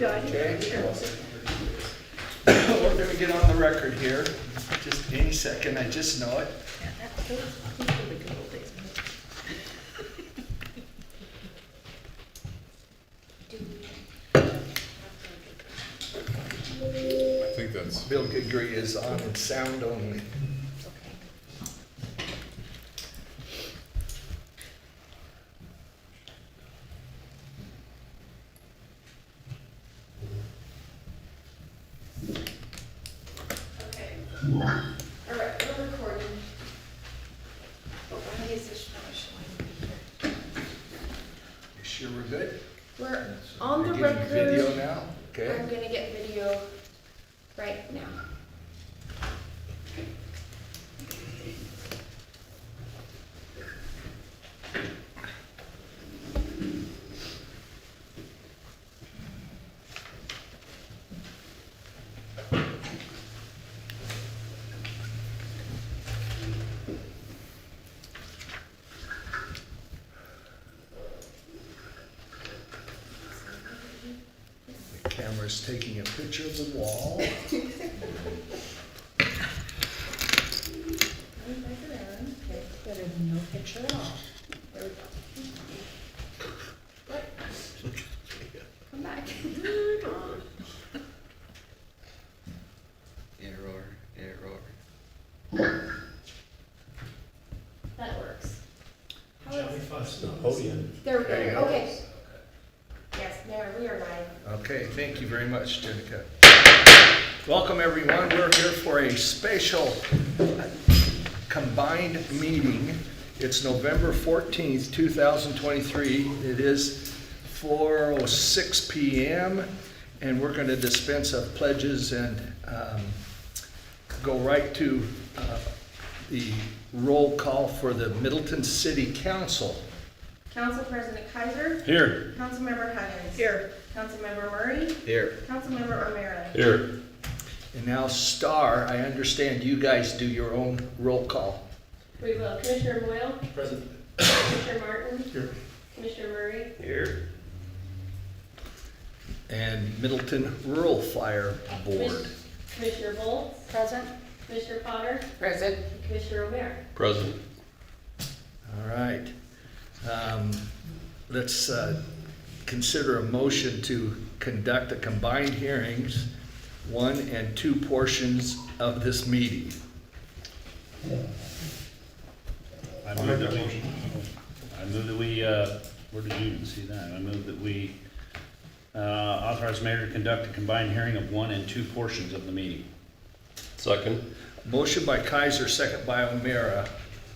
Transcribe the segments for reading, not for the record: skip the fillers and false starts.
Okay. We're going to get on the record here. Just any second, I just know it. I think that's. Bill Gidgry is on sound only. All right, we're recording. But why is this not showing? You sure we're good? We're on the We're getting video record. now? Okay. I'm gonna get video right now. The camera's taking a picture of the wall. Okay, better than no picture at all. There we go. What? Come back. Error. That works. How is? The podium. There we There you go, go. okay. Yes, there, we are live. Okay, thank you very much, Jenica. Welcome, everyone. We're here for a special combined meeting. It's November 14th, 2023. It is 4:06 p.m. and we're going to dispense of pledges and go right to the roll call for the Middleton City Council. Council President Kaiser. Here. Councilmember Huggins. Here. Councilmember Murray. Here. Councilmember O'Meara. Here. And now Star, I understand you guys do your own roll call. We will. Commissioner Boyle. Present. Commissioner Martin. Here. Commissioner Murray. Here. And Middleton Rural Fire Board. Commissioner Bolt. Present. Commissioner Potter. Present. And Commissioner O'Meara. Present. All right. Let's consider a motion to conduct the combined hearings, 1 and 2 portions of this meeting. I move that we, where did you even see that? I move that we authorize the mayor to conduct a combined hearing of 1 and 2 portions of the meeting. Second. Motion by Kaiser, second by O'Meara.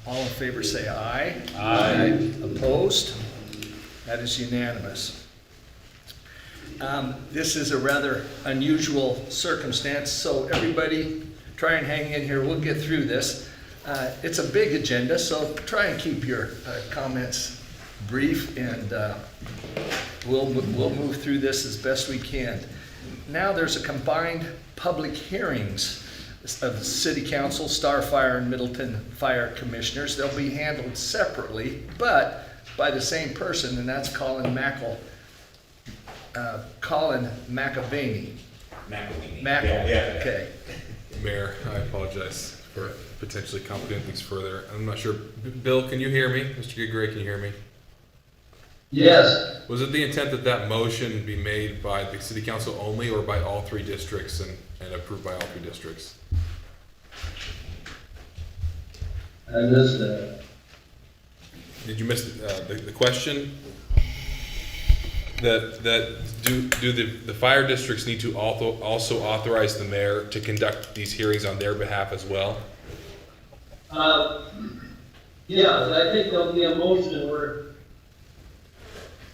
All in favor say aye. Aye. Opposed? That is unanimous. This is a rather unusual circumstance, so everybody try and hang in here. We'll get through this. It's a big agenda, so try and keep your comments brief, and we'll move through this as best we can. Now there's a combined public hearings of the City Council, Star Fire, and Middleton Fire Commissioners. They'll be handled separately, but by the same person, and that's Colin McAvaney. Yeah. Okay. Mayor, I apologize for potentially complicating things further. I'm not sure. Bill, can you hear me? Mr. Gigray, can you hear me? Yes, Was it the intent that that motion be made by the city council only or by all 3 districts and approved by all 3 districts? I missed that. Did you miss the question? That do the fire districts need to also authorize the mayor to conduct these hearings on their behalf as well? Yeah, I think there'll be a motion where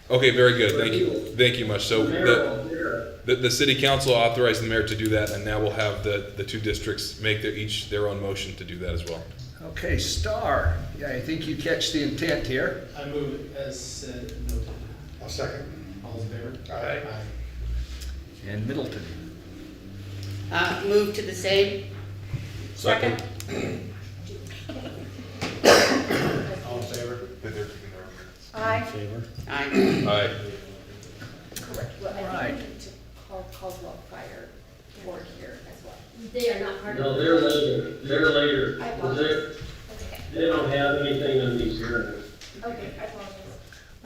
Okay, very good. Thank you much. So the mayor will hear it. the city council authorized the mayor to do that, and now we'll have the 2 districts make their own motion to do that as well. Okay, Star. Yeah, I think you catch the intent here. I move as said, noted. I'll second. All in favor? Aye. And Middleton. Move to the same. Second. All in favor? Aye. Favor. Aye. Aye. Correct. Well, I think Right. we need to They are not part of. No, they're later. I 'Cause apologize. That's okay. they don't have anything in these hearings. Okay, I apologize.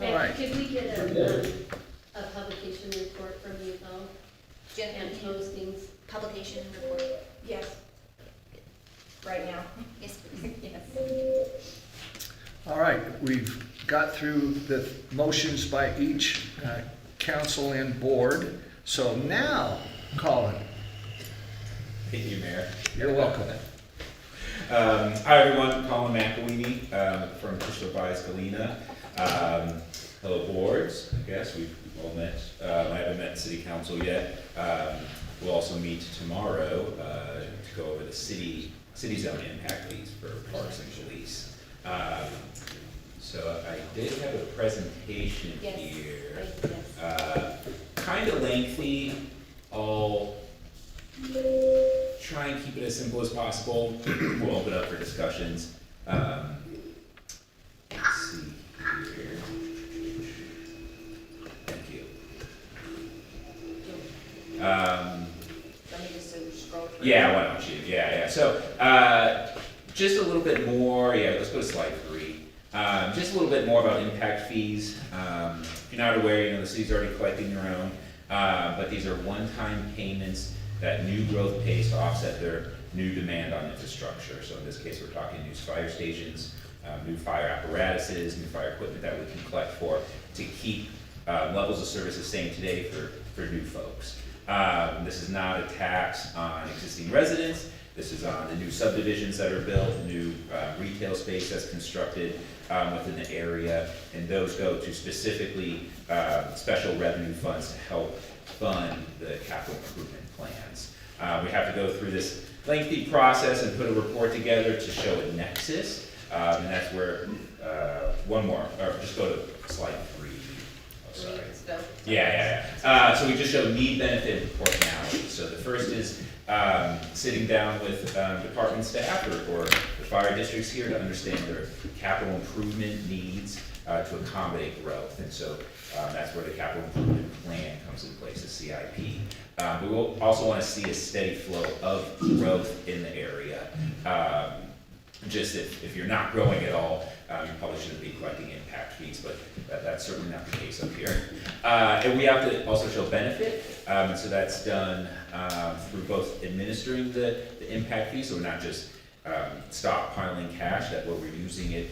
All right. Could we get Okay. a publication report from you though? Jen, And postings? publication report. Yes. Right now? Yes, please. Yes. All right, we've got through the motions by each council and board. So now, Colin, Thank you, Mayor. you're welcome. Hi, everyone. Colin McElweeny from Crystal Bias Galena. Hello, boards. I guess we've all met. I haven't met city council yet. We'll also meet tomorrow to go over the city zone impact fees for parks and police. So I did have a presentation Yes. here. Yes. Kind of lengthy. I'll try and keep it as simple as possible. We'll open up for discussions. Let's see here. Thank you. Let me just scroll through. Yeah, why don't you? Yeah. So, just a little bit more, let's go to slide 3. Just a little bit more about impact fees. If you're not aware, the city's already collecting their own, but these are one-time payments that new growth pays to offset their new demand on infrastructure. So in this case, we're talking new fire stations, new fire apparatuses, new fire equipment that we can collect for to keep levels of service the same today for new folks. This is not a tax on existing residents. This is on the new subdivisions that are built, new retail space that's constructed within the area, and those go to specifically special revenue funds to help fund the capital improvement plans. We have to go through this lengthy process and put a report together to show a nexus, and that's where, one more, or just go to slide 3. Oh, sorry. Still. Yeah. So we just show need, benefit, and proportionality. So the first is sitting down with department staff or the fire districts here to understand their capital improvement needs to accommodate growth. And so that's where the capital improvement plan comes in place, the CIP. We will also want to see a steady flow of growth in the area. Just if you're not growing at all, you probably shouldn't be collecting impact fees, but that's certainly not the case up here. And we have to also show benefit, and so that's done through both administering the impact fees, so we're not just stockpiling cash, that we're using it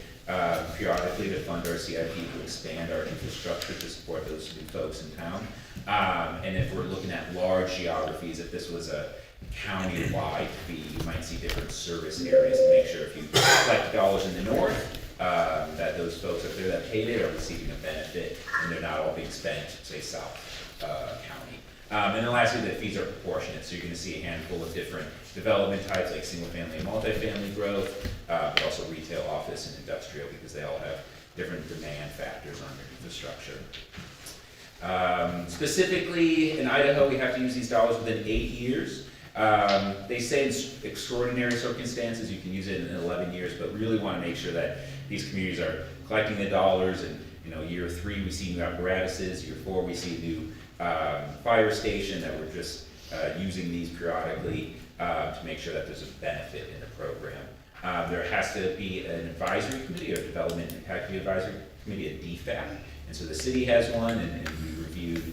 periodically to fund our CIP to expand our infrastructure to support those new folks in town. And if we're looking at large geographies, if this was a county-wide fee, you might see different service areas to make sure if you collect dollars in the north, that those folks up there that paid it are receiving a benefit and they're not all being spent, say, South County. And then lastly, the fees are proportionate, so you're going to see a handful of different development types like single-family and multifamily growth, but also retail, office, and industrial, because they all have different demand factors on their infrastructure. Specifically, in Idaho, we have to use these dollars within 8 years. They say in extraordinary circumstances you can use it in 11 years, but really want to make sure that these communities are collecting the dollars. And year 3 we see new apparatuses, year 4 we see new fire station, that we're just using these periodically to make sure that there's a benefit in the program. There has to be an advisory committee, or Development Impact Fee Advisory Committee, a DFAC, and so the city has one, and we reviewed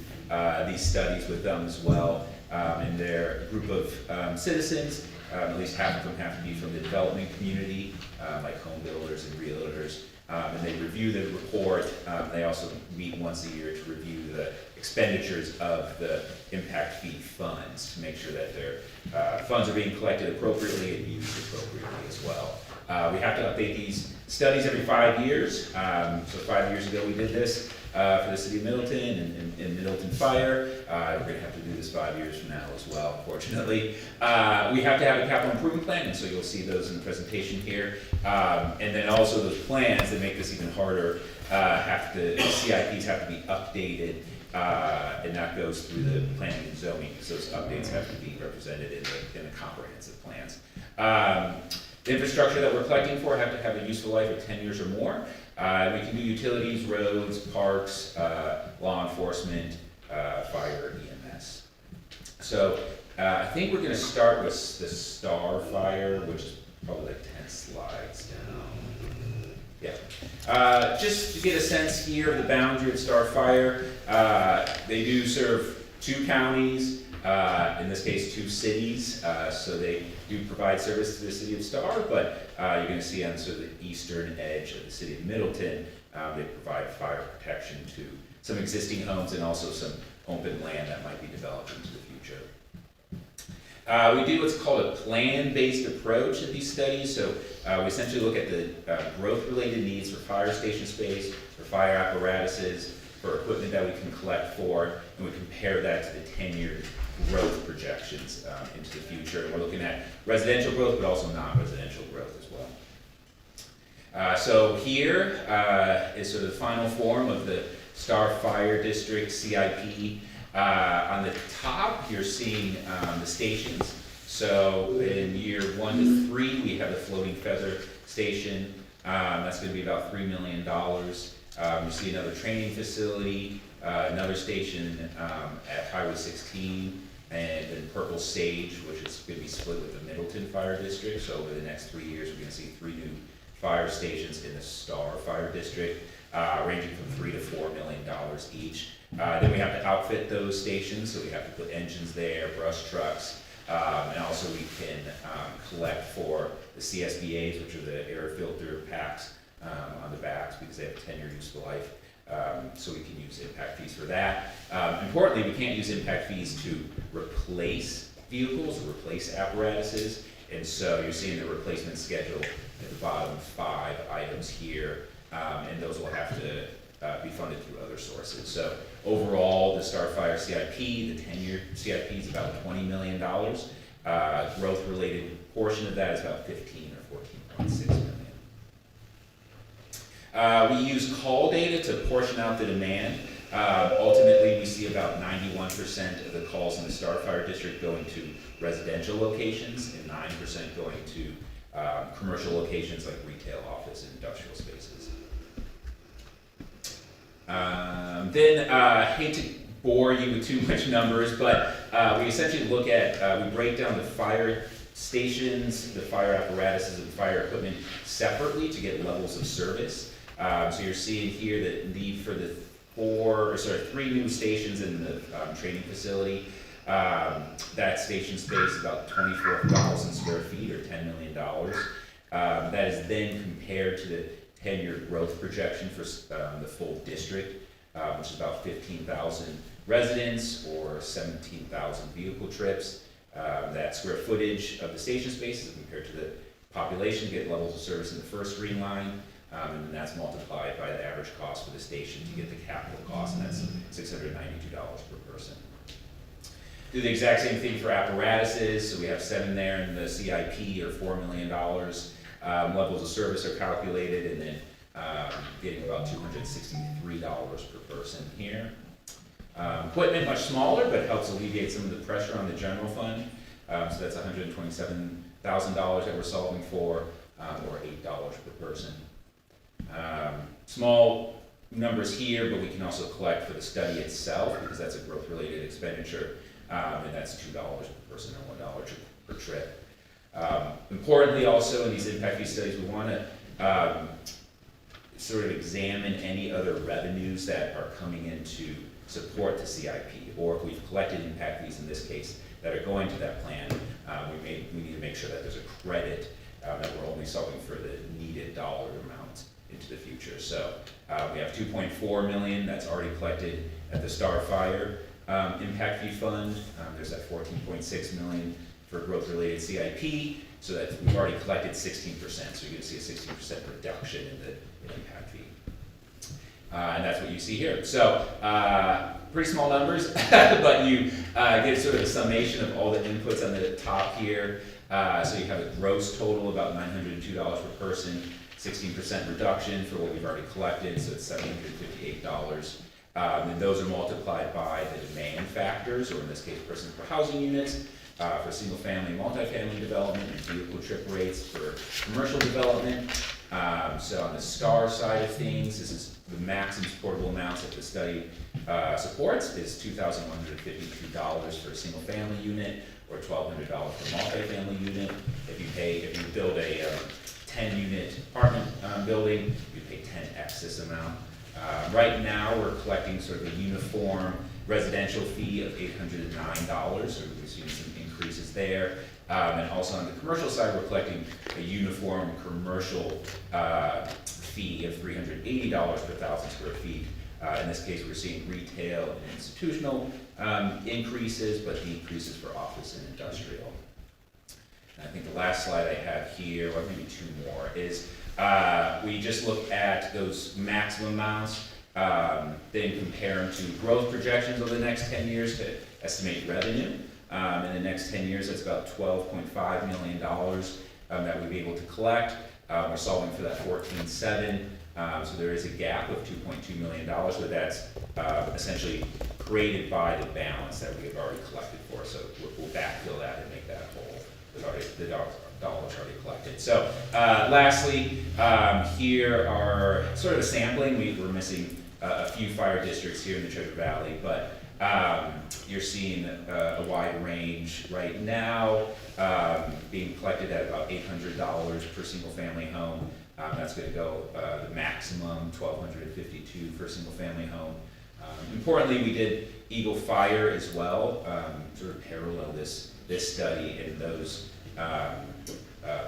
these studies with them as well. And they're a group of citizens, at least half of them have to be from the development community, like home builders and realtors, and they review the report. They also meet once a year to review the expenditures of the impact fee funds to make sure that their funds are being collected appropriately and used appropriately as well. We have to update these studies every 5 years. So 5 years ago we did this for the city of Middleton and Middleton Fire. We're going to have to do this 5 years from now as well, unfortunately. We have to have a capital improvement plan, and so you'll see those in the presentation here. And then also those plans that make this even harder, the CIPs have to be updated, and that goes through the planning and zoning, because those updates have to be represented in the comprehensive plans. The infrastructure that we're collecting for have to have a useful life of 10 years or more. We can do utilities, roads, parks, law enforcement, fire, EMS. So I think we're gonna start with the Star Fire, which is probably like 10 slides down. Yeah. Just to get a sense here of the boundary of Star Fire, they do serve 2 counties, in this case 2 cities, so they do provide service to the city of Star, but you're gonna see on sort of the eastern edge of the city of Middleton, they provide fire protection to some existing homes and also some open land that might be developed into the future. We do what's called a plan-based approach at these studies, so we essentially look at the growth-related needs for fire station space, for fire apparatuses, for equipment that we can collect for, and we compare that to the 10-year growth projections into the future. And we're looking at residential growth, but also non-residential growth as well. So here is sort of the final form of the Star Fire District CIP. On the top, you're seeing the stations. So in year 1 to 3, we have the Floating Feather Station. That's going to be about $3 million. You see another training facility, another station at Highway 16, and then Purple Sage, which is going to be split with the Middleton Fire District. So over the next 3 years, we're going to see 3 new fire stations in the Star Fire District, ranging from $3 to $4 million each. Then we have to outfit those stations, so we have to put engines there, brush trucks, and also we can collect for the CSBAs, which are the air filter packs on the backs, because they have a 10-year useful life. So we can use impact fees for that. Importantly, we can't use impact fees to replace vehicles or replace apparatuses, and so you're seeing the replacement schedule at the bottom 5 items here, and those will have to be funded through other sources. So overall, the Star Fire CIP, the 10-year CIP is about $20 million. Growth-related portion of that is about 15 or 14.6 million. We use call data to portion out the demand. Ultimately, we see about 91% of the calls in the Star Fire District going to residential locations and 9% going to commercial locations like retail, office, and industrial spaces. Hate to bore you with too much numbers, but we essentially look at, we break down the fire stations, the fire apparatuses, and fire equipment separately to get levels of service. So you're seeing here the need for the 3 new stations in the training facility. That station space is about 24,000 square feet or $10 million. That is then compared to the 10-year growth projection for the full district, which is about 15,000 residents or 17,000 vehicle trips. That square footage of the station space is compared to the population to get levels of service in the first green line, and then that's multiplied by the average cost for the station to get the capital cost, and that's $692 per person. Do the exact same thing for apparatuses, so we have 7 there in the CIP or $4 million. Levels of service are calculated, and then getting about $263 per person here. Equipment much smaller, but helps alleviate some of the pressure on the general fund. So that's $127,000 that we're solving for, or $8 per person. Small numbers here, but we can also collect for the study itself, because that's a growth-related expenditure, and that's $2 per person or $1 per trip. Importantly also in these impact fee studies, we want to sort of examine any other revenues that are coming in to support the CIP, or if we've collected impact fees in this case that are going to that plan, we need to make sure that there's a credit, that we're only solving for the needed dollar amount into the future. So we have $2.4 million that's already collected at the Star Fire impact fee fund. There's that $14.6 million for growth-related CIP, so that we've already collected 16%, so you're going to see a 16% reduction in the impact fee. And that's what you see here. So, pretty small numbers, but you get sort of a summation of all the inputs on the top here. So you have a gross total about $902 per person, 16% reduction for what we've already collected, so it's $758. And those are multiplied by the demand factors, or in this case, person per housing units, for single-family and multifamily development, and vehicle trip rates for commercial development. So on the STAR side of things, this is the maximum supportable amounts that the study supports is $2,152 for a single-family unit, or $1,200 for multifamily unit. If you build a 10-unit apartment building, you pay 10x this amount. Right now, we're collecting sort of a uniform residential fee of $809, so we're seeing some increases there. And also on the commercial side, we're collecting a uniform commercial fee of $380 per 1,000 square feet. In this case, we're seeing retail and institutional increases, but decreases for office and industrial. And I think the last slide I have here, well, maybe two more, is we just look at those maximum amounts, then compare them to growth projections over the next 10 years to estimate revenue. In the next 10 years, that's about $12.5 million that we'd be able to collect. We're solving for that 14.7, so there is a gap of $2.2 million, but that's essentially created by the balance that we have already collected for. So we'll backfill that and make that whole. The dollars already collected. So lastly, here are sort of a sampling. We're missing a few fire districts here in the Treasure Valley, but you're seeing a wide range right now, being collected at about $800 per single family home. That's going to go the maximum $1,252 for a single family home. Importantly, we did Eagle Fire as well, sort of parallel this study, and those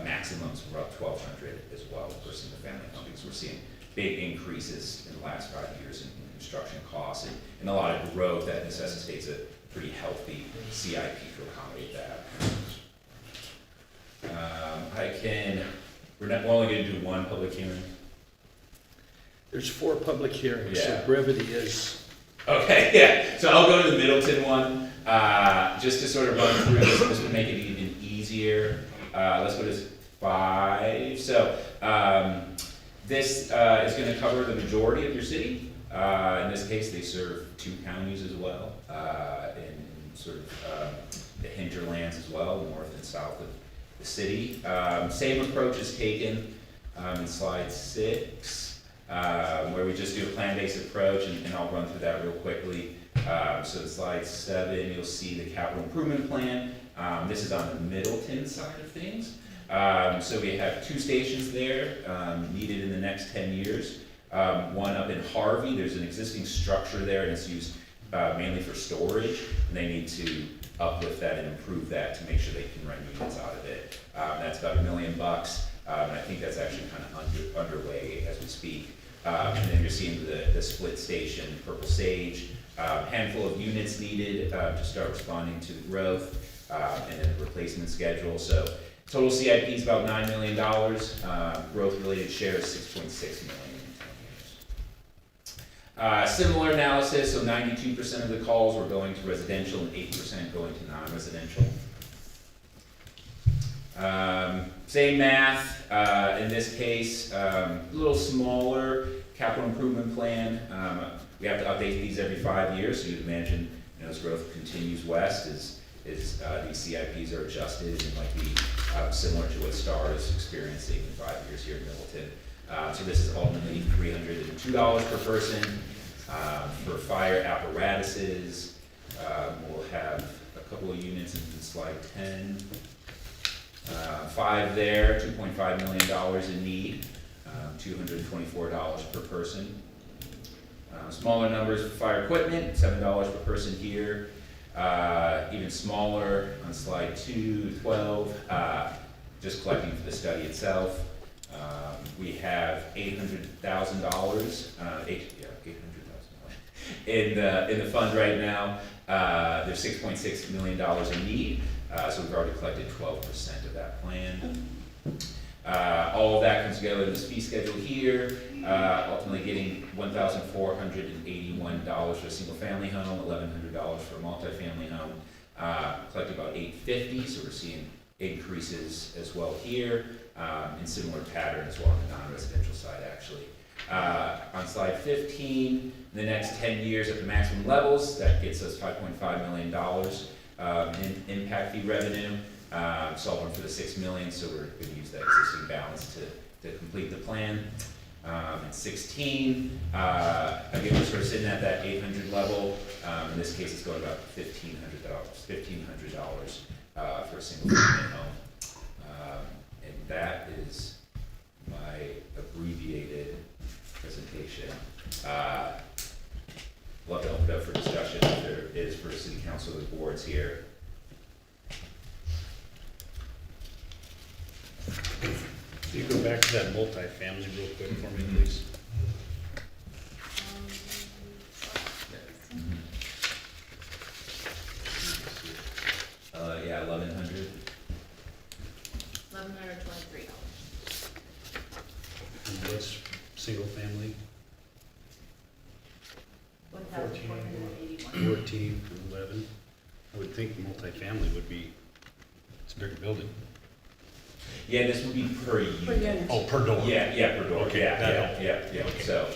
maximums were up $1,200 as well per single family home, because we're seeing big increases in the last 5 years in construction costs and a lot of growth that necessitates a pretty healthy CIP to accommodate that. We're only going to do one public hearing. There's 4 public hearings, so Yeah. brevity is, Okay, yeah, so I'll go to the Middleton one, just to sort of run through this, just to make it even easier. Let's go to 5. So, this is gonna cover the majority of your city. In this case, they serve 2 counties as well, in sort of the hinterlands as well, north and south of the city. Same approach is taken in slide 6. Where we just do a plan-based approach, and I'll run through that real quickly. So in slide 7, you'll see the capital improvement plan. This is on the Middleton side of things. So we have 2 stations there needed in the next 10 years. One up in Harvey, there's an existing structure there, and it's used mainly for storage, and they need to uplift that and improve that to make sure they can run units out of it. That's about $1 million. And I think that's actually kind of underway as we speak. And then you're seeing the split station, Purple Sage, handful of units needed to start responding to the growth, and then the replacement schedule. So total CIP is about $9 million. Growth-related share is $6.6 million in 10 years. Similar analysis, so 92% of the calls were going to residential and 8% going to non-residential. Same math, in this case, a little smaller capital improvement plan. We have to update these every 5 years, so you'd imagine, as growth continues west, as these CIPs are adjusted, and might be similar to what Star is experiencing in 5 years here in Middleton. So this is ultimately $302 per person. For fire apparatuses, we'll have a couple of units in slide 10. 5 there, $2.5 million in need, $224 per person. Smaller numbers for fire equipment, $7 per person here. Even smaller on slide 12, just collecting for the study itself. We have $800,000, in the fund right now. There's $6.6 million in need. So we've already collected 12% of that plan. All of that comes together in this fee schedule here, ultimately getting $1,481 for a single family home, $1,100 for a multifamily home, collected about $850, so we're seeing increases as well here, in similar pattern as well on the non-residential side actually. On slide 15, the next 10 years at the maximum levels, that gets us $5.5 million. In impact fee revenue, solving for the $6 million, so we're going to use that existing balance to complete the plan. At 16, again, we're sort of sitting at that 800 level. In this case, it's going about $1,500 for a single family home. And that is my abbreviated presentation. Love to open it up for discussion if there is for city council or the boards here. Can you go back to that multifamily real quick for me, please? Yeah, 1,100. $1,123. And what's single family? 1,481. 14, 11. I would think multifamily would be, it's a bigger building. Yeah, this would be per unit. unit. Oh, per door. Yeah, per door. Okay, Yeah, that yeah, helped. yeah, Okay. so.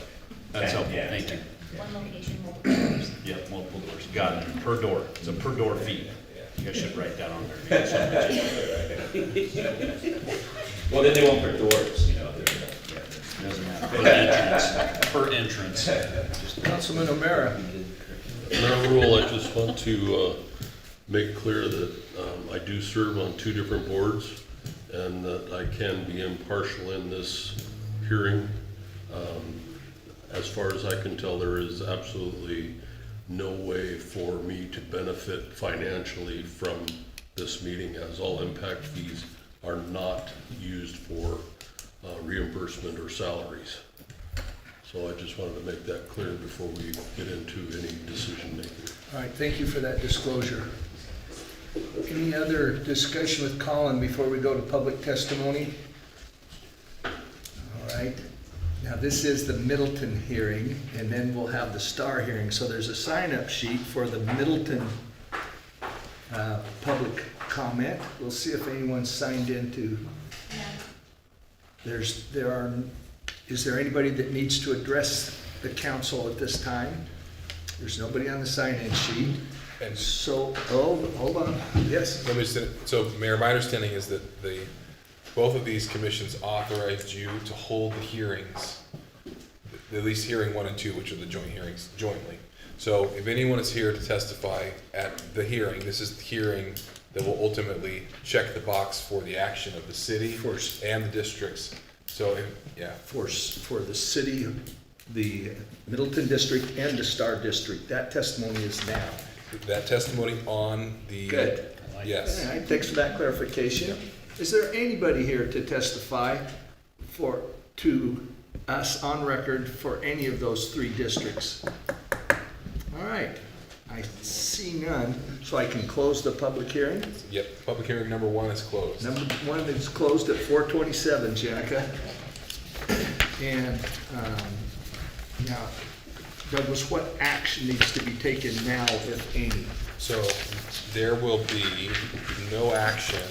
That's helpful, yeah. thank you. One location, multiple doors. Yep, multiple doors. Got it, per door. It's a per door fee. You guys should write that on there. Well, then they won't put doors, you know. they're- Doesn't matter. Per entrance. Just Councilman O'Meara. Mayor Rule, I just want to make clear that I do serve on 2 different boards and that I can be impartial in this hearing. As far as I can tell, there is absolutely no way for me to benefit financially from this meeting, as all impact fees are not used for reimbursement or salaries. So I just wanted to make that clear before we get into any decision making. All right, thank you for that disclosure. Any other discussion with Colin before we go to public testimony? All right, now this is the Middleton hearing, and then we'll have the Star hearing. So there's a sign-up sheet for the Middleton public comment. We'll see if anyone's signed into. Is there anybody that needs to address the council at this time? There's nobody on the sign-in sheet. And So, hold on, yes. let me just, so Mayor, my understanding is that both of these commissions authorized you to hold the hearings, at least hearing 1 and 2, which are the joint hearings, jointly. So if anyone is here to testify at the hearing, this is the hearing that will ultimately check the box for the action of the city and the districts. So, For the city, the Middleton District and the Star District, that testimony is now. that testimony on the. Good. I like Yes. All right, thanks for that clarification. Is there anybody here to testify to us on record for any of those 3 districts? All right, I see none, so I can close the public hearing. Yep, public hearing number 1 is closed. Number 1 is closed at 4:27, Jenica. And now, Douglas, what action needs to be taken now, if any? So there will be no action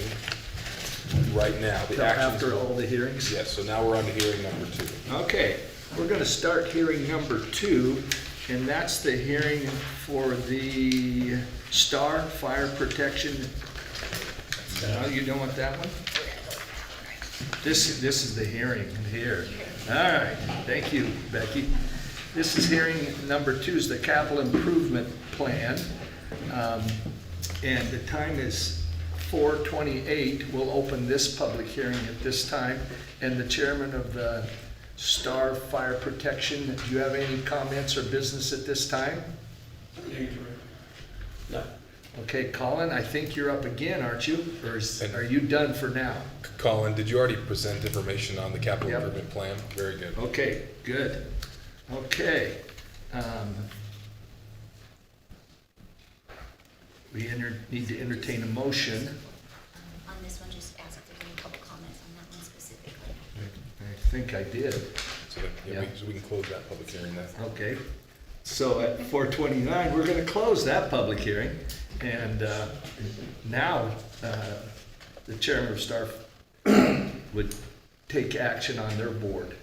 right now. The Till actions after will- all the hearings? Yes, so now we're on to hearing number 2. Okay, we're gonna start hearing number 2, and that's the hearing for the Star Fire Protection. You don't want that one? This is the hearing here. All right, thank you, Becky. This is hearing number 2, is the capital improvement plan. And the time is 4:28. We'll open this public hearing at this time. And the chairman of the Star Fire Protection, do you have any comments or business at this time? No. Okay, Colin, I think you're up again, aren't you? Or are you done for now? Colin, did you already present information on the capital Yep. improvement plan? Very good. Okay, good. Okay. We need to entertain a motion. On this one, just ask if there's any public comments on that one specifically. I think I did. So, so we can close that public hearing then. Okay. So at 4:29, we're going to close that public hearing. And now, the chairman of Star would take action on their board.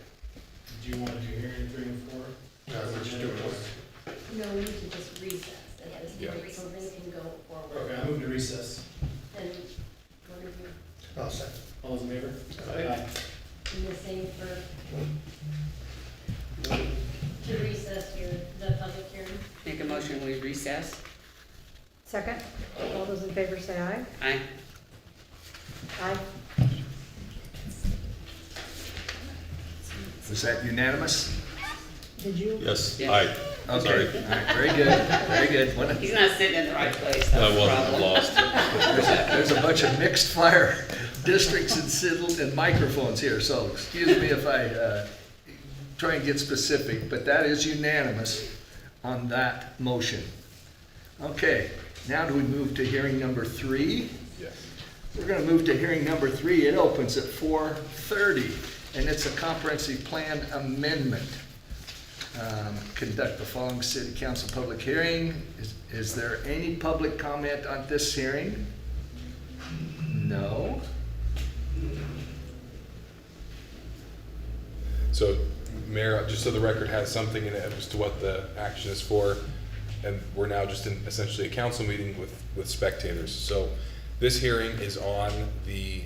Do you want to do hearing 3 and 4? No, we need to just recess at this Yeah. point, so they can go forward. Okay, I move to recess. And what is your, All those in favor? and the same for, to recess the public hearing? Make a motion, we recess? Second, all those in favor say aye. Aye. Aye. Was that unanimous? Did you? Yes, Yes. aye. Okay, Sorry. all right, very good, very good. He's not sitting in the right place, I that's the wasn't problem. lost. There's a bunch of mixed fire districts and microphones here, so excuse me if I try and get specific, but that is unanimous on that motion. Okay, now do we move to hearing number 3? Yes. We're gonna move to hearing number 3. It opens at 4:30, and it's a comprehensive plan amendment. Conduct the following city council public hearing. Is there any public comment on this hearing? No. So, Mayor, just so the record has something in it as to what the action is for, and we're now just in essentially a council meeting with spectators. So, this hearing is on the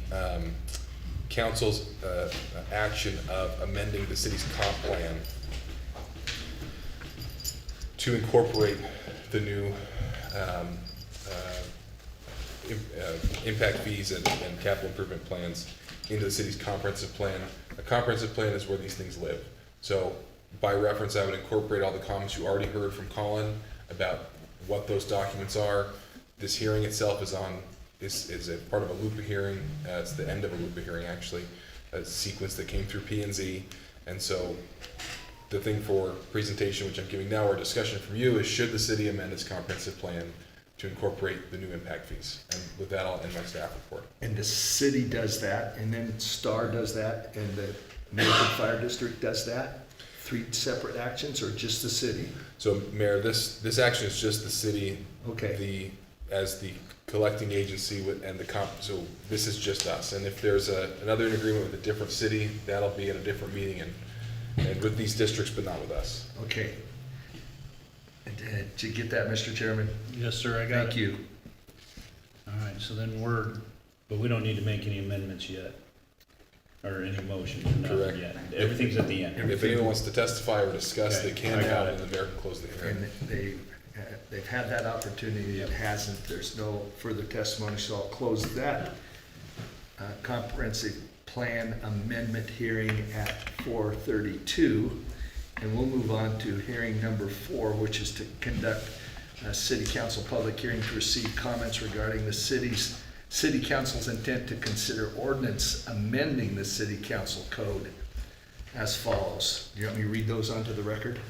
council's action of amending the city's comp plan to incorporate the new impact fees and capital improvement plans into the city's comprehensive plan. A comprehensive plan is where these things live. So by reference, I would incorporate all the comments you already heard from Colin about what those documents are. This hearing itself is a part of a LUPA hearing. It's the end of a LUPA hearing, actually, a sequence that came through P&Z. And so the thing for presentation, which I'm giving now, or discussion from you, is should the city amend its comprehensive plan to incorporate the new impact fees? And with that, I'll end my staff report. And the city does that, and then STAR does that, and the Middleton Fire District does that? 3 separate actions, or just the city? So, Mayor, this action is just the city, Okay. as the collecting agency and the comp. So this is just us. And if there's another agreement with a different city, that'll be at a different meeting and with these districts, but not with us. Okay. Did you get that, Mr. Chairman? Yes, sir, I got it. Thank you. All right, so then but we don't need to make any amendments yet, or any motions, or nothing Correct. yet. Everything's at the end. If anyone wants to testify or discuss, Okay, they can I now, got it. and the mayor can close the hearing. And they've had that opportunity, it hasn't, there's no further testimony, so I'll close that comprehensive plan amendment hearing at 4:32. And we'll move on to hearing number 4, which is to conduct a city council public hearing to receive comments regarding the city council's intent to consider ordinance amending the city council code as follows. Do you want me to read those onto the record?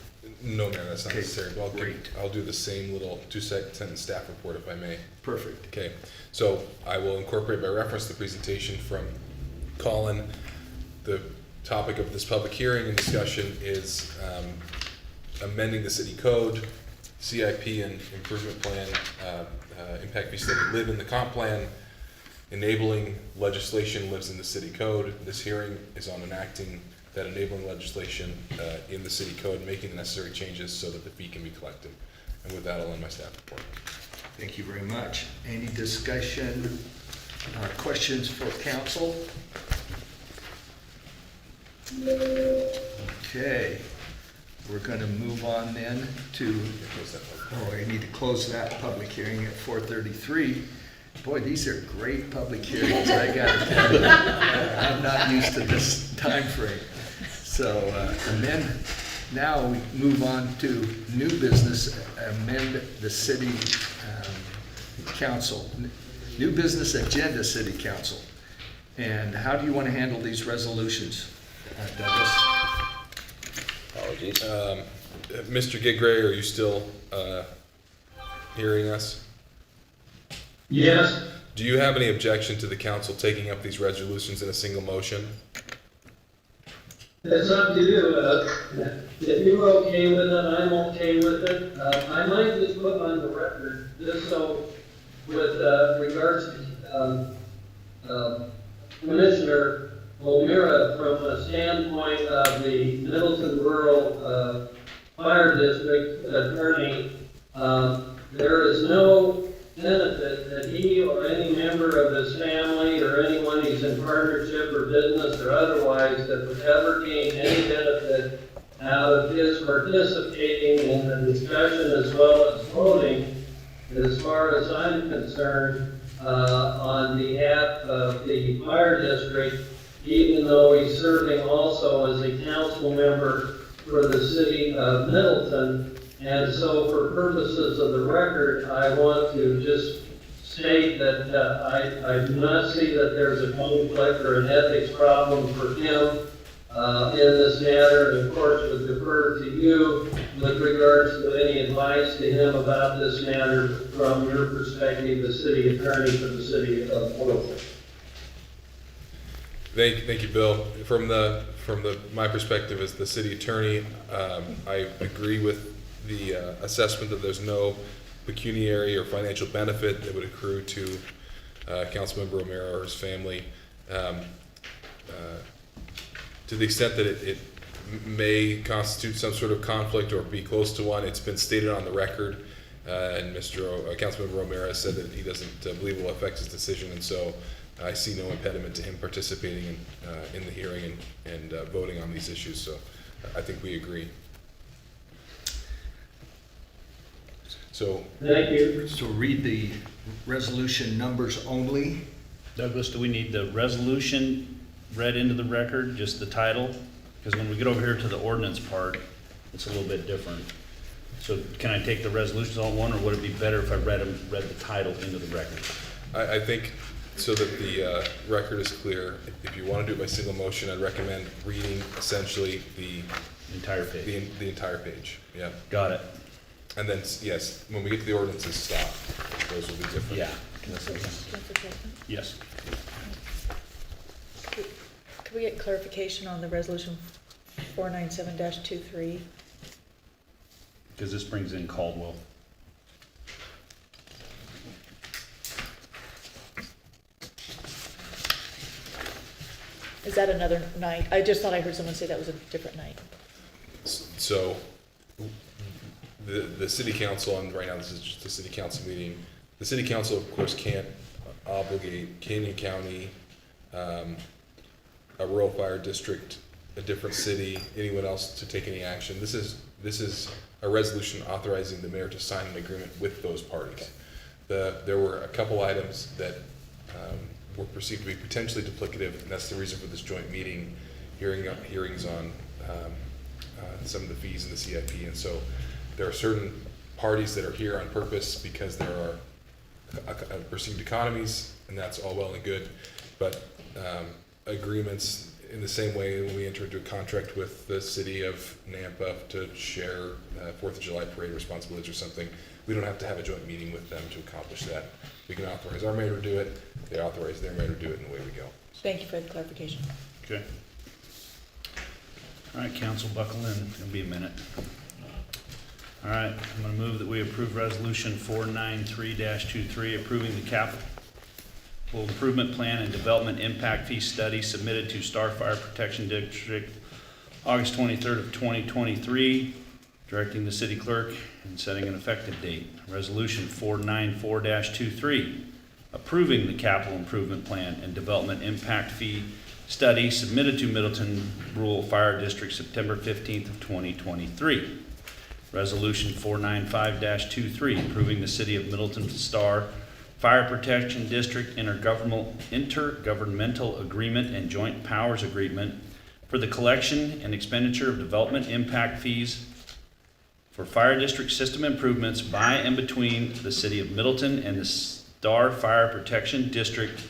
No, Mayor, that's not Okay, necessary. But great. I'll do the same little 2-sentence staff report if I may. Perfect. Okay, so I will incorporate by reference the presentation from Colin. The topic of this public hearing and discussion is amending the city code, CIP and improvement plan, impact fee study live in the comp plan, enabling legislation lives in the city code. This hearing is on enacting that enabling legislation in the city code, making the necessary changes so that the fee can be collected. And with that, I'll end my staff report. Thank you very much. Any discussion, questions for council? Okay, we're gonna move on then to, I need to close that public hearing at 4:33. Boy, these are great public hearings, I gotta tell you. I'm not used to this time frame. So, and then, now we move on to new business, amend the city council. New business agenda, city council. And how do you want to handle these resolutions, Douglas? Apologies. Mr. Gigray, are you still hearing us? Yes, Do you have any objection to the council taking up these resolutions in a single motion? it's up to you. If you're okay with it, I'm okay with it. I might just put on the record, just so, with regards to Commissioner O'Meara, from a standpoint of the Middleton Rural Fire District Attorney, there is no benefit that he or any member of his family or anyone he's in partnership or business or otherwise that would ever gain any benefit out of his participating in the discussion as well as voting as far as I'm concerned, on behalf of the fire district, even though he's serving also as a council member for the city of Middleton. And so for purposes of the record, I want to just state that I do not see that there's a conflict or an ethics problem for him in this matter, and of course would defer to you with regards to any advice to him about this matter from your perspective, the city attorney for the city of Middleton. Thank you, Bill. From my perspective as the city attorney, I agree with the assessment that there's no pecuniary or financial benefit that would accrue to Councilmember Romero or his family. To the extent that it may constitute some sort of conflict or be close to one, it's been stated on the record, and Councilmember Romero has said that he doesn't believe it will affect his decision, and so I see no impediment to him participating in the hearing and voting on these issues. So I think we agree. So Thank you. So read the resolution numbers only. Douglas, do we need the resolution read into the record, just the title? Because when we get over here to the ordinance part, it's a little bit different. So can I take the resolutions all in one, or would it be better if I read the title into the record? I think so that the record is clear, if you want to do it by single motion, I'd recommend reading essentially the Entire page. the entire page. Yeah. Got it. And then, yes, when we get to the ordinances, stop. Those will be different. Yeah. Clarification? Yes. Could we get clarification on the resolution 497-23? Because this brings in Caldwell. Is that another night? I just thought I heard someone say that was a different night. So the city council, and right now this is just a city council meeting, the city council, of course, can't obligate Canyon County, a rural fire district, a different city, anyone else to take any action. This is a resolution authorizing the mayor to sign an agreement with those parties. There were a couple items that were perceived to be potentially duplicative, and that's the reason for this joint meeting, hearings on some of the fees in the CIP. And so there are certain parties that are here on purpose because there are perceived economies, and that's all well and good, but agreements in the same way when we enter into a contract with the city of Nampa to share 4th of July parade responsibilities or something, we don't have to have a joint meeting with them to accomplish that. We can authorize our mayor to do it, they authorize their mayor to do it, and away we go. Thank you for the clarification. Okay. All right, council, buckle in. It'll be a minute. All right, I'm going to move that we approve resolution 493-23, approving the capital improvement plan and development impact fee study submitted to Star Fire Protection District August 23rd of 2023, directing the city clerk and setting an effective date. Resolution 494-23, approving the capital improvement plan and development impact fee study submitted to Middleton Rural Fire District September 15th of 2023. Resolution 495-23, approving the City of Middleton Star Fire Protection District intergovernmental agreement and joint powers agreement for the collection and expenditure of development impact fees for fire district system improvements by and between the City of Middleton and the Star Fire Protection District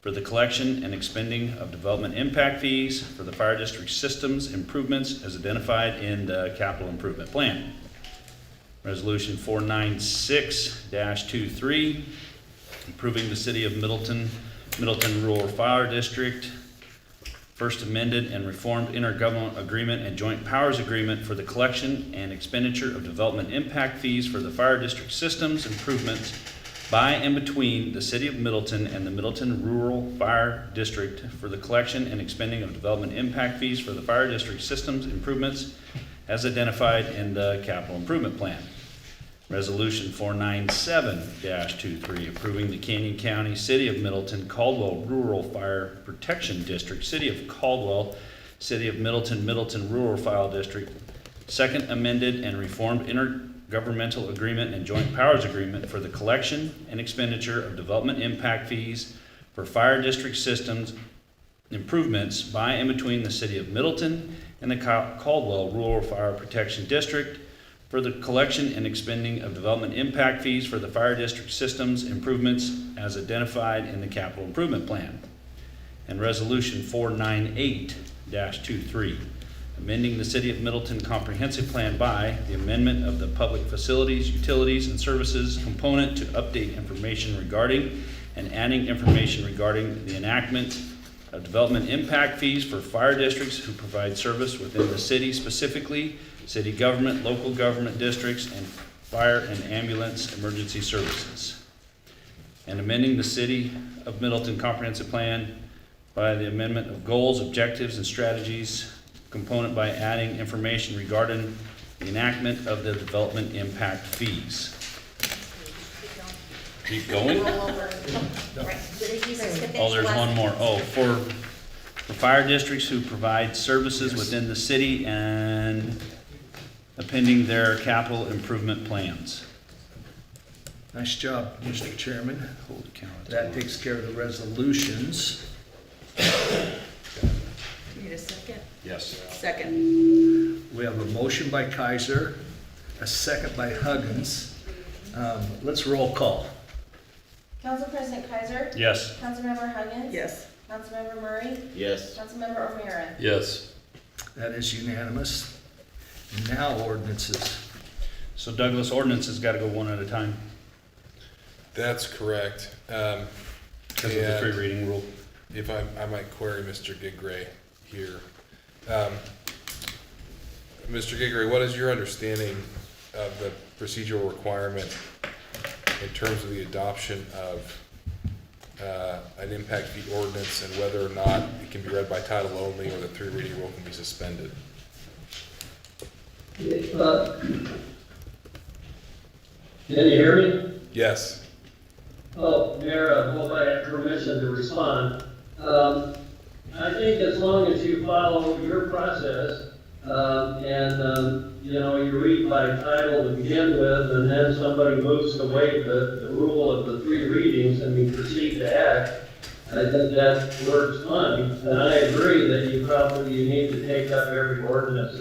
for the collection and expending of development impact fees for the fire district systems improvements as identified in the capital improvement plan. Resolution 496-23, approving the City of Middleton Rural Fire District First Amended and Reformed Intergovernmental Agreement and Joint Powers Agreement for the collection and expenditure of development impact fees for the fire district systems improvements by and between the City of Middleton and the Middleton Rural Fire District for the collection and expending of development impact fees for the fire district systems improvements as identified in the capital improvement plan. Resolution 497-23, approving the Canyon County, City of Middleton, Caldwell Rural Fire Protection District, City of Caldwell, City of Middleton, Middleton Rural Fire District, Second Amended and Reformed intergovernmental agreement and joint powers agreement for the collection and expenditure of development impact fees for fire district systems improvements by and between the city of Middleton and the Caldwell Rural Fire Protection District for the collection and expending of development impact fees for the fire district systems improvements as identified in the capital improvement plan. And resolution 498-23, amending the city of Middleton comprehensive plan by the amendment of the public facilities, utilities, and services component to update information regarding and adding information regarding the enactment of development impact fees for fire districts who provide service within the city, specifically city government, local government districts, and fire and ambulance emergency services. And amending the city of Middleton comprehensive plan by the amendment of goals, objectives, and strategies component by adding information regarding the enactment of the development impact fees. Keep going? Roll over. Right, so did you skip Oh, there's last- one more. Oh, for fire districts who provide services within the city and appending their capital improvement plans. Nice job, Mr. Chairman. Holy cow. That takes care of the resolutions. Need a second? Yes. Second. We have a motion by Kaiser, a second by Huggins. Let's roll call. Council President Kaiser? Yes. Councilmember Huggins? Yes. Councilmember Murray? Yes. Councilmember O'Meara? Yes. That is unanimous. And now ordinances. So Douglas, ordinances got to go one at a time That's correct. because of the And- three reading rule. If I might query Mr. Gigray here. Mr. Gigray, what is your understanding of the procedural requirement in terms of the adoption of an impact fee ordinance and whether or not it can be read by title only or the three reading rule can be suspended? Can you hear me? Yes. Oh, Mayor, I hope I have permission to respond. I think as long as you follow your process, you read by title to begin with, and then somebody moves to waive the rule of the three readings and we proceed to act, I think that works fine. And I agree that you need to take up every ordinance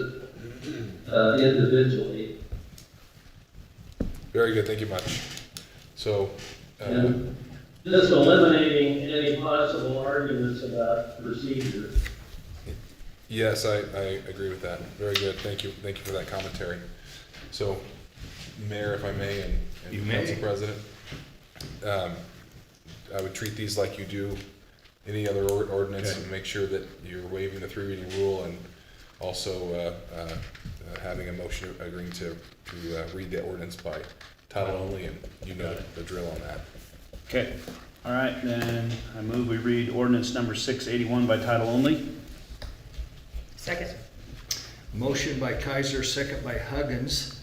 individually. Very good, thank you much. So, And just eliminating any possible arguments about procedure. yes, I agree with that. Very good, thank you for that commentary. So, Mayor, if I may, and You may. Council President, I would treat these like you do any other ordinance Okay. and make sure that you're waiving the three reading rule and also having a motion agreeing to read the ordinance by title only, and you know the drill on that. Okay. All right, then I move we read ordinance number 681 by title only. Second. Motion by Kaiser, second by Huggins.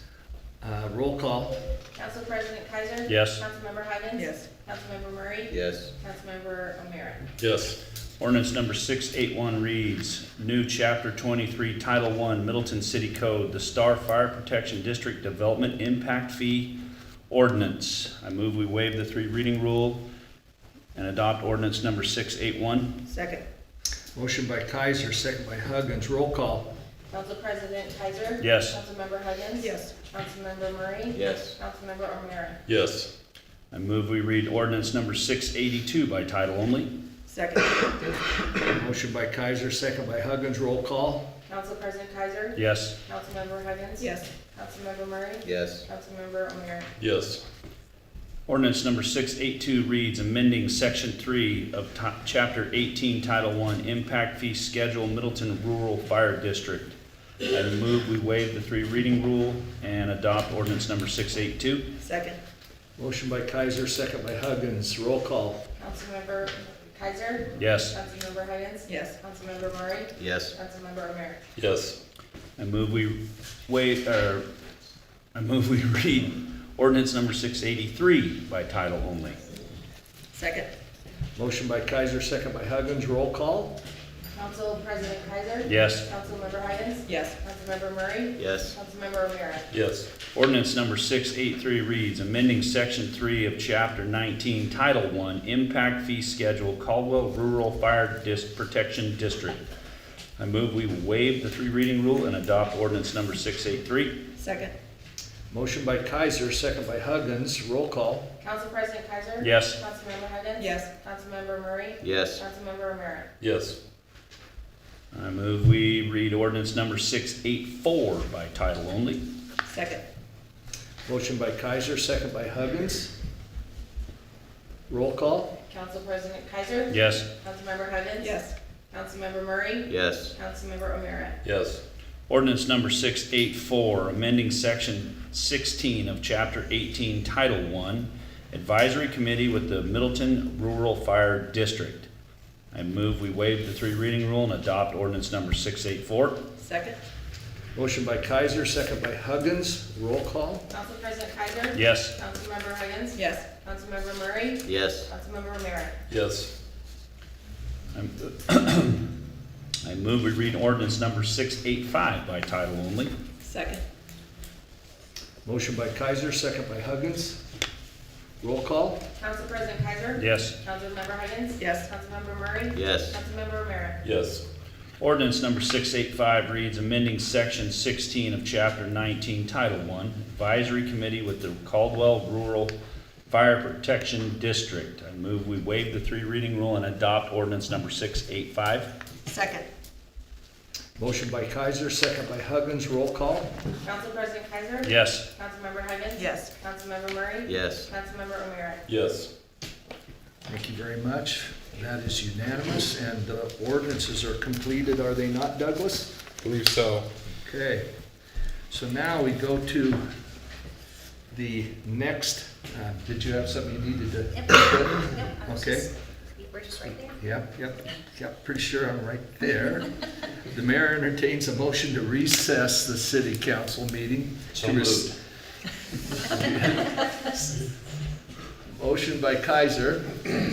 Roll call. Council President Kaiser? Yes. Councilmember Huggins? Yes. Councilmember Murray? Yes. Councilmember O'Meara? Yes. Ordinance number 681 reads, new chapter 23, title 1, Middleton City Code, the Star Fire Protection District Development Impact Fee Ordinance. I move we waive the three reading rule and adopt ordinance number 681. Second. Motion by Kaiser, second by Huggins. Roll call. Council President Kaiser? Yes. Councilmember Huggins? Yes. Councilmember Murray? Yes. Councilmember O'Meara? Yes. I move we read ordinance number 682 by title only. Second. Motion by Kaiser, second by Huggins. Roll call. Council President Kaiser? Yes. Councilmember Huggins? Yes. Councilmember Murray? Yes. Councilmember O'Meara? Yes. Ordinance number 682 reads, amending section 3 of chapter 18, title 1, impact fee schedule, Middleton Rural Fire District. I move we waive the three reading rule and adopt ordinance number 682. Second. Motion by Kaiser, second by Huggins. Roll call. Councilmember Kaiser? Yes. Councilmember Huggins? Yes. Councilmember Murray? Yes. Councilmember O'Meara? Yes. I move we read ordinance number 683 by title only. Second. Motion by Kaiser, second by Huggins. Roll call. Council President Kaiser? Yes. Councilmember Higgins? Yes. Councilmember Murray? Yes. Councilmember O'Meara? Yes. Ordinance number 683 reads, amending section 3 of chapter 19, title 1, impact fee schedule, Caldwell Rural Fire Protection District. I move we waive the 3 reading rule and adopt ordinance number 683. Second. Motion by Kaiser, second by Huggins, roll call. Council President Kaiser? Yes. Councilmember Higgins? Yes. Councilmember Murray? Yes. Councilmember O'Meara? Yes. I move we read ordinance number 684 by title only. Second. Motion by Kaiser, second by Huggins. Roll call. Council President Kaiser? Yes. Councilmember Higgins? Yes. Councilmember Murray? Yes. Councilmember O'Meara? Yes. Ordinance number 684, amending section 16 of chapter 18, title 1, advisory committee with the Middleton Rural Fire District. I move we waive the 3 reading rule and adopt ordinance number 684. Second. Motion by Kaiser, second by Huggins, roll call. Council President Kaiser? Yes. Councilmember Higgins? Yes. Councilmember Murray? Yes. Councilmember O'Meara? Yes. I move we read ordinance number 685 by title only. Second. Motion by Kaiser, second by Huggins. Roll call. Council President Kaiser? Yes. Councilmember Higgins? Yes. Councilmember Murray? Yes. Councilmember O'Meara? Yes. Ordinance number 685 reads, amending section 16 of chapter 19, title 1, advisory committee with the Caldwell Rural Fire Protection District. I move we waive the 3 reading rule and adopt ordinance number 685. Second. Motion by Kaiser, second by Huggins, roll call. Council President Kaiser? Yes. Councilmember Higgins? Yes. Councilmember Murray? Yes. Councilmember O'Meara? Yes. Thank you very much. That is unanimous, and the ordinances are completed, are they not, Douglas? I believe so. Okay, so now we go to the next, did you have something you needed to? Yep. Nope, I was Okay. just- we're just right there. Yep, pretty sure I'm right there. The mayor entertains a motion to recess the city council meeting. So to res- Motion by Kaiser,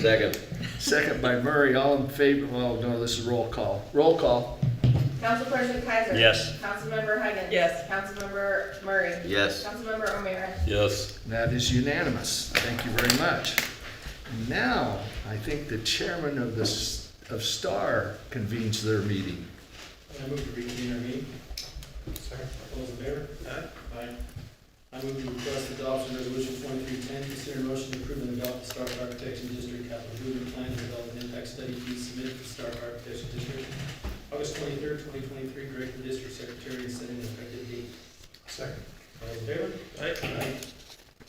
Second. second by Murray, all in favor, oh no, this is roll call. Roll call. Council President Kaiser? Yes. Councilmember Higgins? Yes. Councilmember Murray? Yes. Councilmember O'Meara? Yes. That is unanimous. Thank you very much. Now, I think the chairman of STAR convenes their meeting. I move to reconvene our meeting. Second. All those in favor? Aye. I move to request adoption of resolution 2310, consider motion to approve and adopt the Star Fire Protection District capital improvement plan and development impact study fees submitted to Star Fire Protection District, August 23rd, 2023, direct the district secretary and setting an effective date. Second. All those in favor? Aye.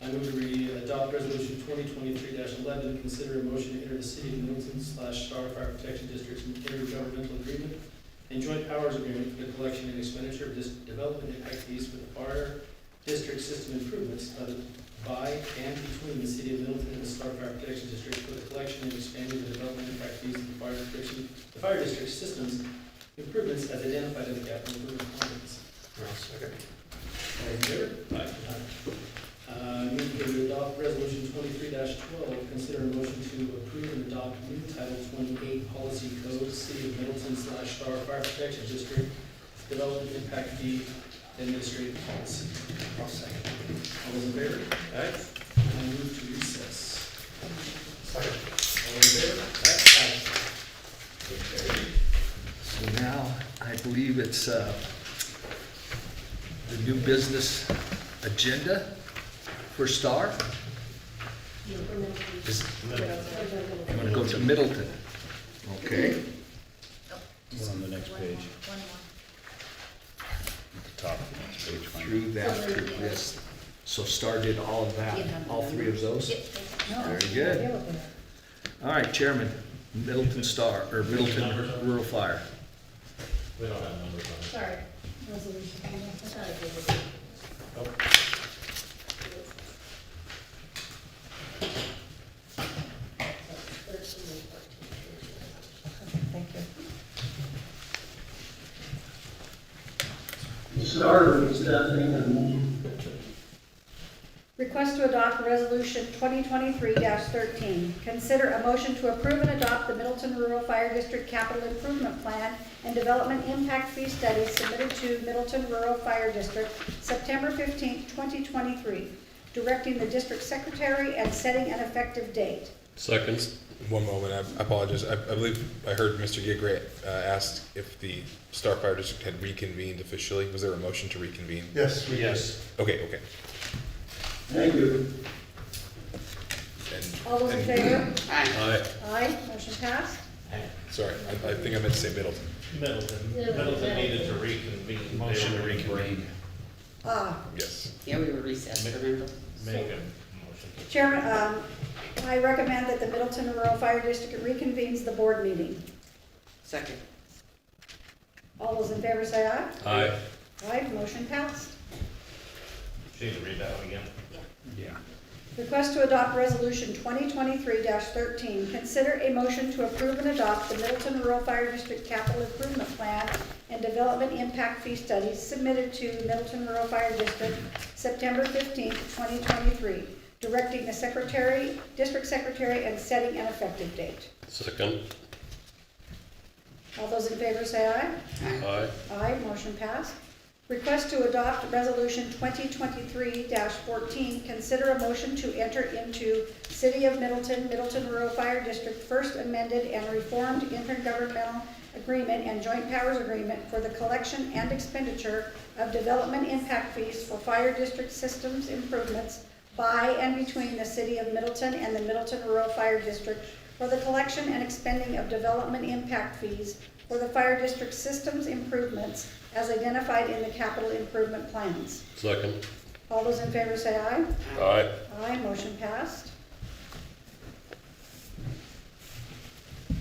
I move to adopt resolution 2023-11, consider a motion to enter the city of Middleton / Star Fire Protection District's intergovernmental agreement and joint powers agreement for the collection and expenditure of development impact fees for the fire district system improvements by and between the city of Middleton and the Star Fire Protection District for the collection and expanding the development impact fees of the fire district systems improvements as identified in the capital improvement plans. Second. All in favor? Aye. Move to adopt resolution 23-12, consider a motion to approve and adopt new title 28 policy code, city of Middleton / Star Fire Protection District, development impact fee, administrative policy. I'll second. All those in favor? Aye. I move to recess. Second. All in favor? Aye. So now, I believe it's the new business agenda for STAR. Is- You want to go to Middleton? Okay. Go on the next page, One more. at the top of the next page. find it. Through that, through this. So STAR did all of that, all 3 of those? Yep, thank you. Very good. All right, Chairman, Middleton STAR, or Middleton Rural Fire. We don't have numbers on it. Sorry. I thought I did it. Thank you. STAR reads that thing and Request to adopt Resolution 2023-13. Consider a motion to approve and adopt the Middleton Rural Fire District Capital Improvement Plan and Development Impact Fee Study submitted to Middleton Rural Fire District September 15, 2023, directing the district secretary and setting an effective date. Second. One moment, I apologize. I believe I heard Mr. Gigray asked if the Star Fire District had reconvened officially. Was there a motion to reconvene? Yes. Yes. Okay, okay. Thank you. And, All those in and- favor? Aye. Aye, motion passed. Sorry, I think I meant to say Middleton. Middleton needed to reconvene. Motion to reconvene. Yes. Yeah, we were recessed, remember? Make a motion. Chairman, I recommend that the Middleton Rural Fire District reconvenes the board meeting. Second. All those in favor say aye. Aye. Aye, motion passed. Should you read that one again? Yeah. Request to adopt Resolution 2023-13. Consider a motion to approve and adopt the Middleton Rural Fire District Capital Improvement Plan and Development Impact Fee Studies submitted to Middleton Rural Fire District September 15, 2023, directing the secretary, district secretary, and setting an effective date. Second. All those in favor say aye. Aye. Aye, motion passed. Request to adopt Resolution 2023-14. Consider a motion to enter into City of Middleton, Middleton Rural Fire District First Amended and Reformed Intergovernmental Agreement and Joint Powers Agreement for the collection and expenditure of development impact fees for fire district systems improvements by and between the City of Middleton and the Middleton Rural Fire District for the collection and expending of development impact fees for the fire district systems improvements as identified in the capital improvement plans. Second. All those in favor say aye. Aye. Aye, motion passed. Do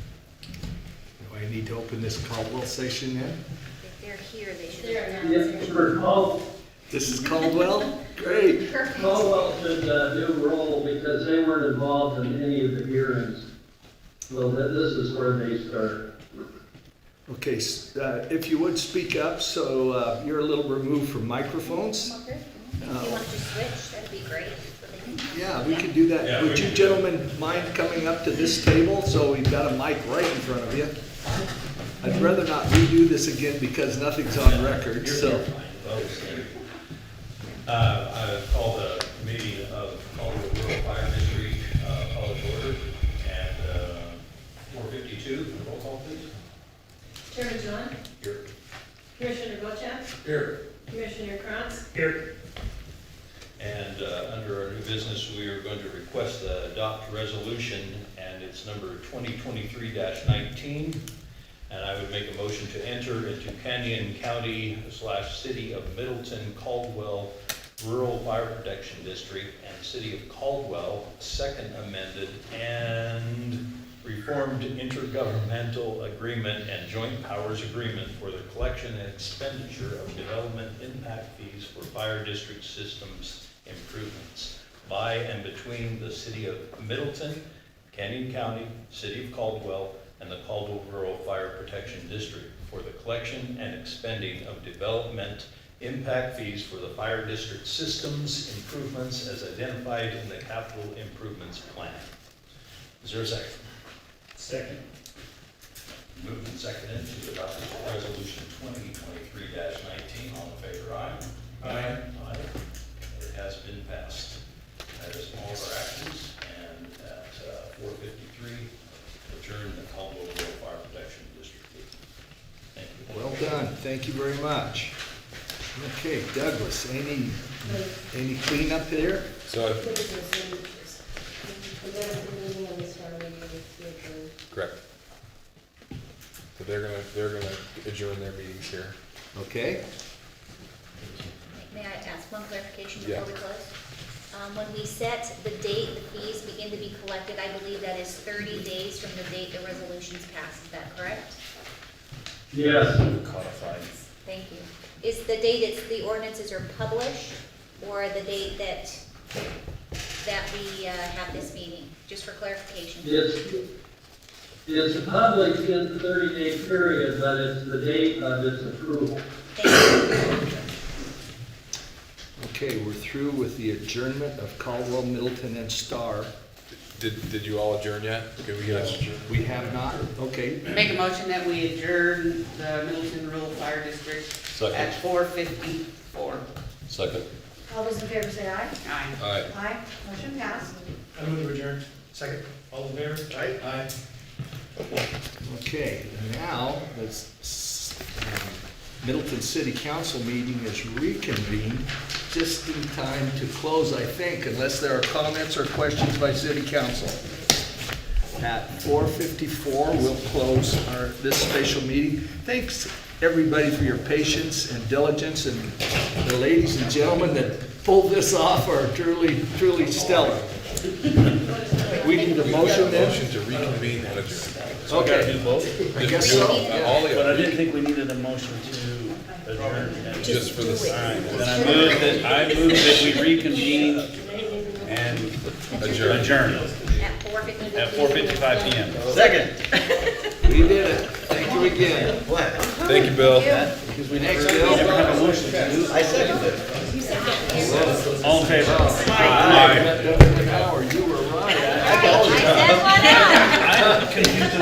I need to open this Caldwell session then? If they're here, they should. Yes, for This is Caldwell? Great. Caldwell should do roll because they weren't involved in any of the hearings. So this is where they start. Okay, if you would speak up, so you're a little removed from microphones. Okay. If you want to just switch, that'd be great. So they can- Yeah, we could do that. Yeah, Would we you can- gentlemen mind coming up to this table so we've got a mic right in front of you? I'd rather not redo this again because nothing's on record, so. I call the meeting of Caldwell Rural Fire District, call to order at 4:52. Roll call, please. Chairman John, Here. Commissioner Bochamp, Here. Commissioner Krantz, Here. And under our new business, we are going to request the adopt resolution, and it's number 2023-19. And I would make a motion to enter into Canyon County / City of Middleton Caldwell Rural Fire Protection District and City of Caldwell Second Amended and Reformed Intergovernmental Agreement and Joint Powers Agreement for the collection and expenditure of development impact fees for fire district systems improvements by and between the City of Middleton, Canyon County, City of Caldwell, and the Caldwell Rural Fire Protection District for the collection and expending of development impact fees for the fire district systems improvements as identified in the capital improvements plan. Is there a second? Second. Moved and seconded to adopt resolution 2023-19. All in favor, aye? Aye. Aye. It has been passed. That is all of our actions, and at 4:53, adjourn the Caldwell Rural Fire Protection District meeting. Thank you. Well done, thank you very much. Okay, Douglas, any cleanup there? So, look at the signatures. And then the meeting on the Star Radio is here. correct. So they're gonna adjourn their meetings here. Okay, May I ask one clarification Yeah. before we close? When we set the date the fees begin to be collected, I believe that is 30 days from the date the resolutions pass. Is that correct? Yes, Codified. Thank you. Is the date the ordinances are published, or the date that we have this meeting? Just for clarification. it's public in the 30-day period, but it's the date of its approval. Thank you. Okay, we're through with the adjournment of Caldwell, Middleton, and Star. Did you all adjourn yet? Okay, we get a, We have not, okay. Make a motion that we adjourn the Middleton Rural Fire District Second. at 4:54. Second. All those in favor say aye. Aye. Aye. Aye, motion passed. I move to adjourn. Second. All in favor? Aye. Okay, now, Middleton City Council meeting is reconvened just in time to close, I think, unless there are comments or questions by City Council. At 4:54, we'll close this special meeting. Thanks, everybody, for your patience and diligence, and the ladies and gentlemen that pulled this off are truly, truly stellar. We need a motion then? motion to reconvene and adjourn. So I gotta Okay. do both? I guess so. All But I the, didn't think we needed a motion to adjourn. just for the, All right, then I move that we reconvene and adjourn. adjourn At 4:50. at 4:55 PM. Second. We did it. Thank you again. Thank you, Bill. Because we never Never have a motion. I seconded it. All in favor? Aye. You were right. I said one out. I'm confused.